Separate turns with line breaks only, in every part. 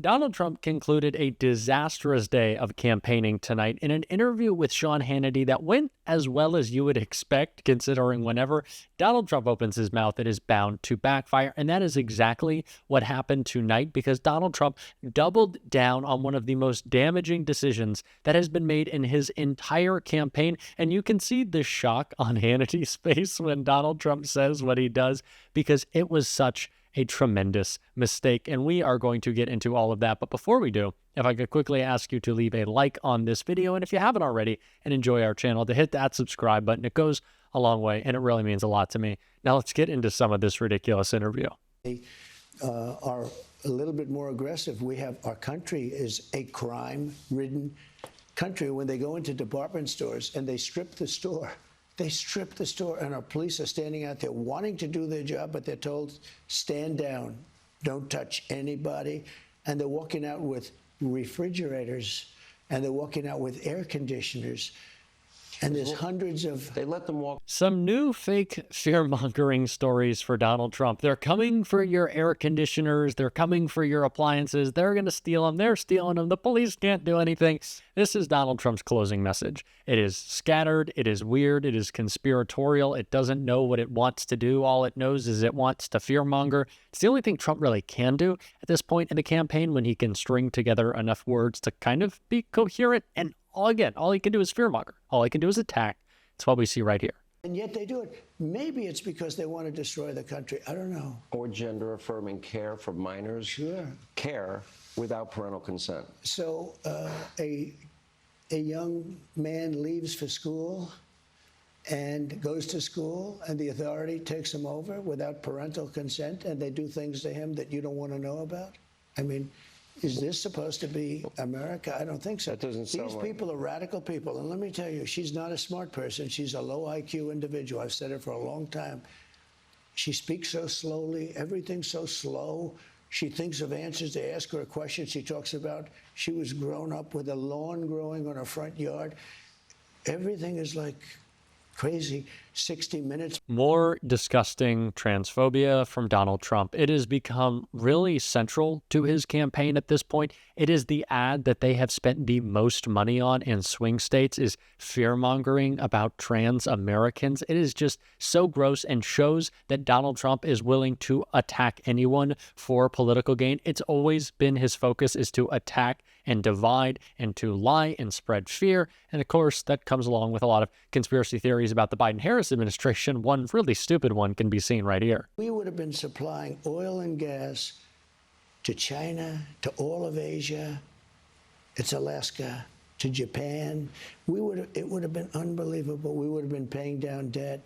Donald Trump concluded a disastrous day of campaigning tonight in an interview with Sean Hannity that went as well as you would expect, considering whenever Donald Trump opens his mouth, it is bound to backfire. And that is exactly what happened tonight, because Donald Trump doubled down on one of the most damaging decisions that has been made in his entire campaign. And you can see the shock on Hannity's face when Donald Trump says what he does, because it was such a tremendous mistake. And we are going to get into all of that. But before we do, if I could quickly ask you to leave a like on this video, and if you haven't already and enjoy our channel, to hit that subscribe button. It goes a long way, and it really means a lot to me. Now let's get into some of this ridiculous interview.
They are a little bit more aggressive. Our country is a crime-ridden country. When they go into department stores and they strip the store, and our police are standing out there wanting to do their job, but they're told, stand down, don't touch anybody. And they're walking out with refrigerators, and they're walking out with air conditioners. And there's hundreds of...
They let them walk.
Some new fake fear-mongering stories for Donald Trump. They're coming for your air conditioners. They're coming for your appliances. They're going to steal them. They're stealing them. The police can't do anything. This is Donald Trump's closing message. It is scattered. It is weird. It is conspiratorial. It doesn't know what it wants to do. All it knows is it wants to fear-monger. It's the only thing Trump really can do at this point in the campaign, when he can string together enough words to kind of be coherent. And all he can do is fearmonger. All he can do is attack. It's what we see right here.
And yet they do it. Maybe it's because they want to destroy the country. I don't know.
Or gender-affirming care for minors.
Sure.
Care without parental consent.
So a young man leaves for school and goes to school, and the authority takes him over without parental consent, and they do things to him that you don't want to know about? I mean, is this supposed to be America? I don't think so.
That doesn't sound
These people are radical people. And let me tell you, she's not a smart person. She's a low IQ individual. I've said it for a long time. She speaks so slowly. Everything's so slow. She thinks of answers. They ask her a question. She talks about she was grown up with a lawn growing on her front yard. Everything is like crazy. 60 Minutes.
More disgusting transphobia from Donald Trump. It has become really central to his campaign at this point. It is the ad that they have spent the most money on in swing states, is fear-mongering about trans Americans. It is just so gross and shows that Donald Trump is willing to attack anyone for political gain. It's always been his focus, is to attack and divide and to lie and spread fear. And of course, that comes along with a lot of conspiracy theories about the Biden-Harris administration. One really stupid one can be seen right here.
We would have been supplying oil and gas to China, to all of Asia, it's Alaska, to Japan. It would have been unbelievable. We would have been paying down debt.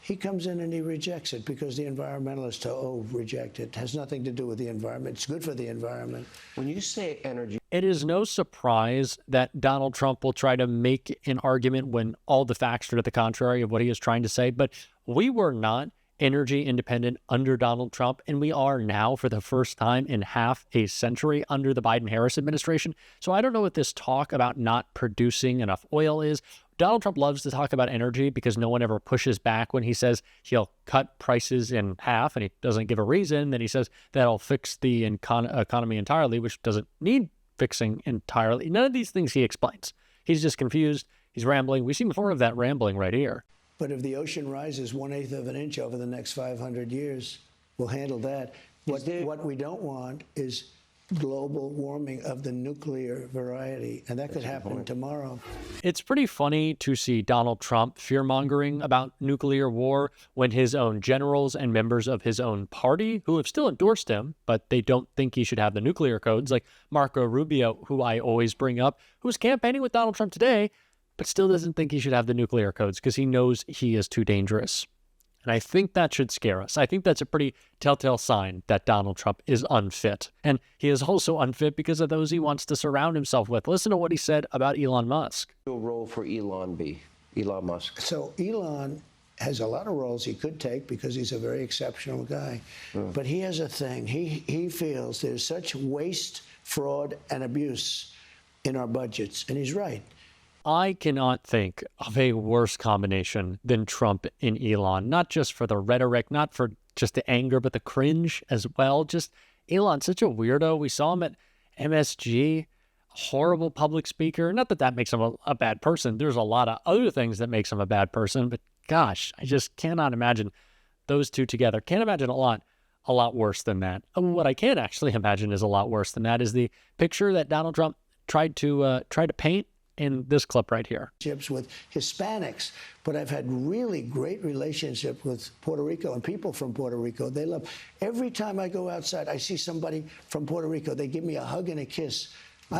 He comes in and he rejects it because the environmentalists reject it. It has nothing to do with the environment. It's good for the environment.
When you say energy...
It is no surprise that Donald Trump will try to make an argument when all the facts are to the contrary of what he is trying to say. But we were not energy independent under Donald Trump, and we are now for the first time in half a century under the Biden-Harris administration. So I don't know what this talk about not producing enough oil is. Donald Trump loves to talk about energy because no one ever pushes back when he says he'll cut prices in half, and he doesn't give a reason. Then he says that'll fix the economy entirely, which doesn't need fixing entirely. None of these things he explains. He's just confused. He's rambling. We see more of that rambling right here.
But if the ocean rises 1/8 of an inch over the next 500 years, we'll handle that. What we don't want is global warming of the nuclear variety, and that could happen tomorrow.
It's pretty funny to see Donald Trump fear-mongering about nuclear war when his own generals and members of his own party, who have still endorsed him, but they don't think he should have the nuclear codes, like Marco Rubio, who I always bring up, who's campaigning with Donald Trump today, but still doesn't think he should have the nuclear codes because he knows he is too dangerous. And I think that should scare us. I think that's a pretty telltale sign that Donald Trump is unfit. And he is also unfit because of those he wants to surround himself with. Listen to what he said about Elon Musk.
What will role for Elon Musk?
So Elon has a lot of roles he could take because he's a very exceptional guy. But he has a thing. He feels there's such waste, fraud, and abuse in our budgets. And he's right.
I cannot think of a worse combination than Trump and Elon, not just for the rhetoric, not for just the anger, but the cringe as well. Just Elon's such a weirdo. We saw him at MSG, horrible public speaker. Not that that makes him a bad person. There's a lot of other things that makes him a bad person, but gosh, I just cannot imagine those two together. Can't imagine a lot worse than that. What I can actually imagine is a lot worse than that is the picture that Donald Trump tried to paint in this clip right here.
With Hispanics, but I've had really great relationship with Puerto Rico and people from Puerto Rico. They love, every time I go outside, I see somebody from Puerto Rico. They give me a hug and a kiss.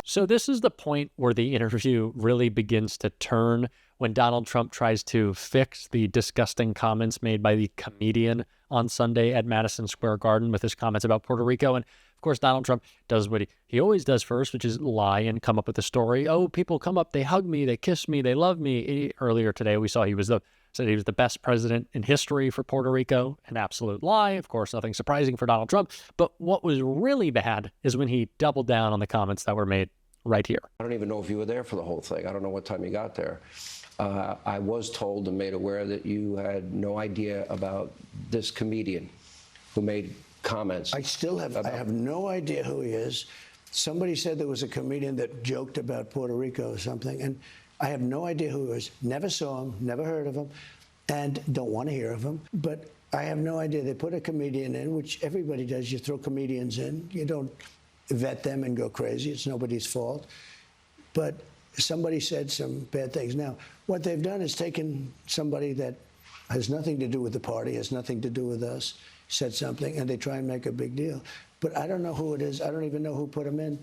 So this is the point where the interview really begins to turn, when Donald Trump tries to fix the disgusting comments made by the comedian on Sunday at Madison Square Garden with his comments about Puerto Rico. And of course, Donald Trump does what he always does first, which is lie and come up with a story. Oh, people come up, they hug me, they kiss me, they love me. Earlier today, we saw said he was the best president in history for Puerto Rico. An absolute lie. Of course, nothing surprising for Donald Trump. But what was really bad is when he doubled down on the comments that were made right here.
I don't even know if you were there for the whole thing. I don't know what time you got there. I was told and made aware that you had no idea about this comedian who made comments.
I have no idea who he is. Somebody said there was a comedian that joked about Puerto Rico or something, and I have no idea who he was. Never saw him, never heard of him, and don't want to hear of him. But I have no idea. They put a comedian in, which everybody does. You throw comedians in. You don't vet them and go crazy. It's nobody's fault. But somebody said some bad things. Now, what they've done is taken somebody that has nothing to do with the party, has nothing to do with us, said something, and they try and make a big deal. But I don't know who it is. I don't even know who put him in.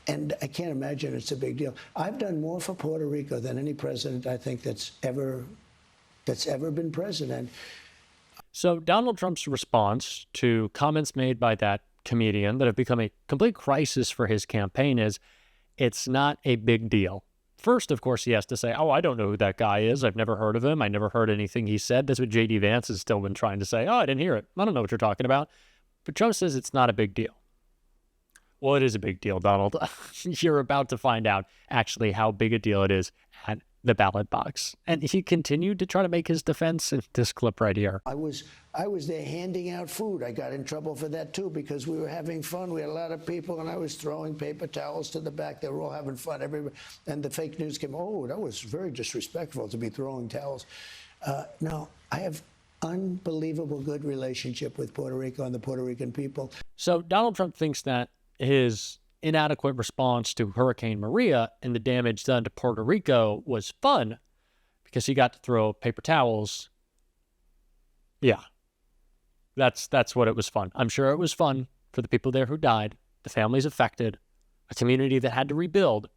And I can't imagine it's a big deal. I've done more for Puerto Rico than any president, I think, that's ever been president.
So Donald Trump's response to comments made by that comedian that have become a complete crisis for his campaign is, it's not a big deal. First, of course, he has to say, oh, I don't know who that guy is. I've never heard of him. I never heard anything he said. That's what J.D. Vance has still been trying to say. Oh, I didn't hear it. I don't know what you're talking about. But Trump says it's not a big deal. Well, it is a big deal, Donald. You're about to find out actually how big a deal it is at the ballot box. And he continued to try to make his defense in this clip right here.
I was there handing out food. I got in trouble for that, too, because we were having fun. We had a lot of people, and I was throwing paper towels to the back. They were all having fun. Everybody, and the fake news came, oh, that was very disrespectful to be throwing towels. No, I have unbelievable good relationship with Puerto Rico and the Puerto Rican people.
So Donald Trump thinks that his inadequate response to Hurricane Maria and the damage done to Puerto Rico was fun because he got to throw paper towels. Yeah, that's what it was fun. I'm sure it was fun for the people there who died, the families affected, a community that had to rebuild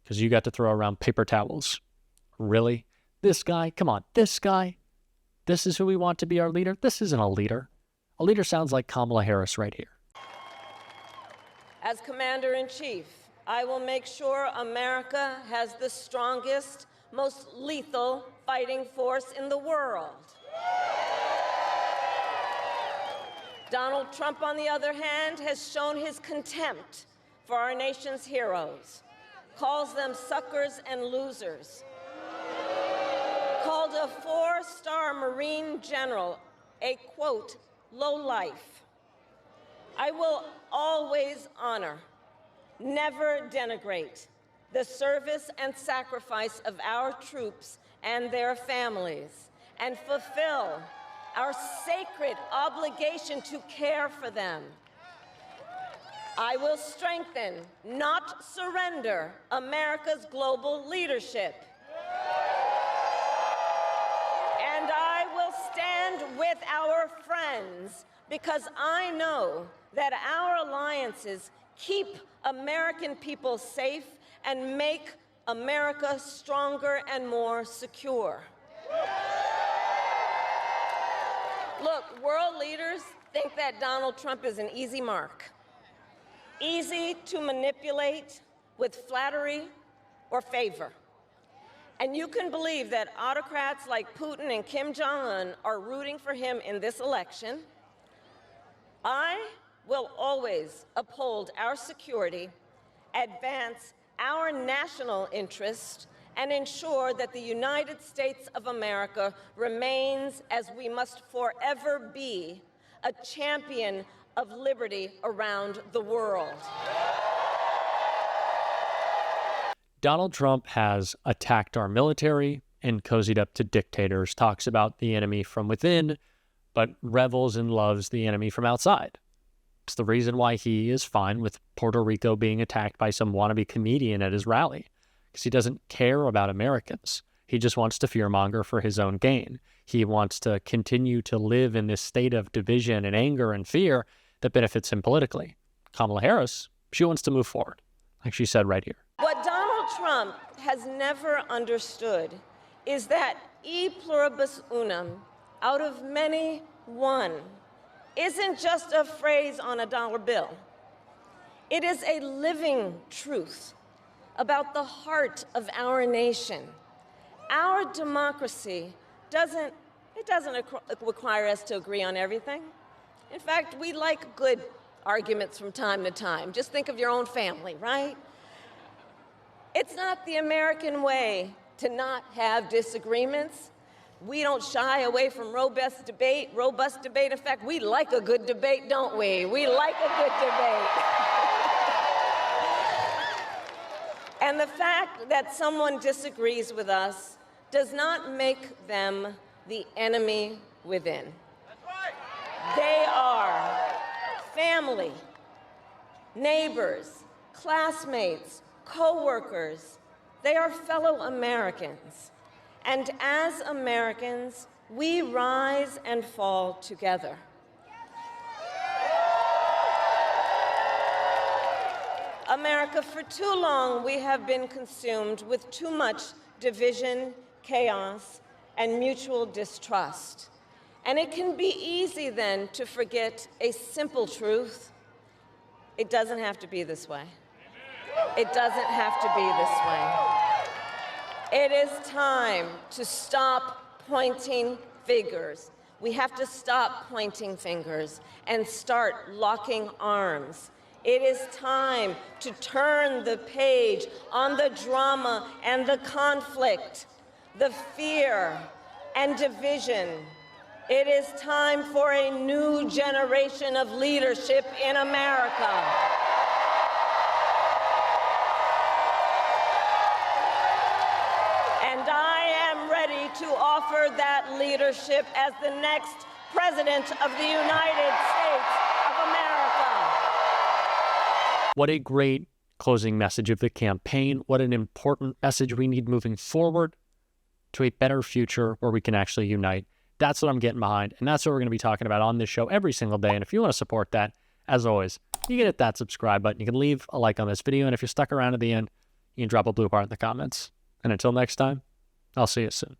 because you got to throw around paper towels. Really? This guy? Come on, this guy? This is who we want to be our leader? This isn't a leader. A leader sounds like Kamala Harris right here.
As Commander-in-Chief, I will make sure America has the strongest, most lethal fighting force in the world. Donald Trump, on the other hand, has shown his contempt for our nation's heroes, calls them suckers and losers, called a 4-star Marine general a, quote, lowlife. I will always honor, never denigrate, the service and sacrifice of our troops and their families, and fulfill our sacred obligation to care for them. I will strengthen, not surrender, America's global leadership. And I will stand with our friends because I know that our alliances keep American people safe and make America stronger and more secure. Look, world leaders think that Donald Trump is an easy mark, easy to manipulate with flattery or favor. And you can believe that autocrats like Putin and Kim Jong-un are rooting for him in this election. I will always uphold our security, advance our national interest, and ensure that the United States of America remains, as we must forever be, a champion of liberty around the world.
Donald Trump has attacked our military and cozied up to dictators, talks about the enemy from within, but revels and loves the enemy from outside. It's the reason why he is fine with Puerto Rico being attacked by some wannabe comedian at his rally, because he doesn't care about Americans. He just wants to fearmonger for his own gain. He wants to continue to live in this state of division and anger and fear that benefits him politically. Kamala Harris, she wants to move forward, like she said right here.
What Donald Trump has never understood is that e pluribus unum, out of many, one, isn't just a phrase on a dollar bill. It is a living truth about the heart of our nation. Our democracy doesn't require us to agree on everything. In fact, we like good arguments from time to time. Just think of your own family, right? It's not the American way to not have disagreements. We don't shy away from robust debate. In fact, we like a good debate, don't we? We like a good debate. And the fact that someone disagrees with us does not make them the enemy within. That's right. They are family, neighbors, classmates, co-workers. They are fellow Americans. And as Americans, we rise and fall together. America, for too long, we have been consumed with too much division, chaos, and mutual distrust. And it can be easy then to forget a simple truth. It doesn't have to be this way. It doesn't have to be this way. It is time to stop pointing fingers. We have to stop pointing fingers and start locking arms. It is time to turn the page on the drama and the conflict, the fear and division. It is time for a new generation of leadership in America. And I am ready to offer that leadership as the next President of the United States of America.
What a great closing message of the campaign. What an important message we need moving forward to a better future where we can actually unite. That's what I'm getting behind, and that's what we're going to be talking about on this show every single day. And if you want to support that, as always, you can hit that subscribe button. You can leave a like on this video, and if you're stuck around at the end, you can drop a blue heart in the comments. And until next time, I'll see you soon.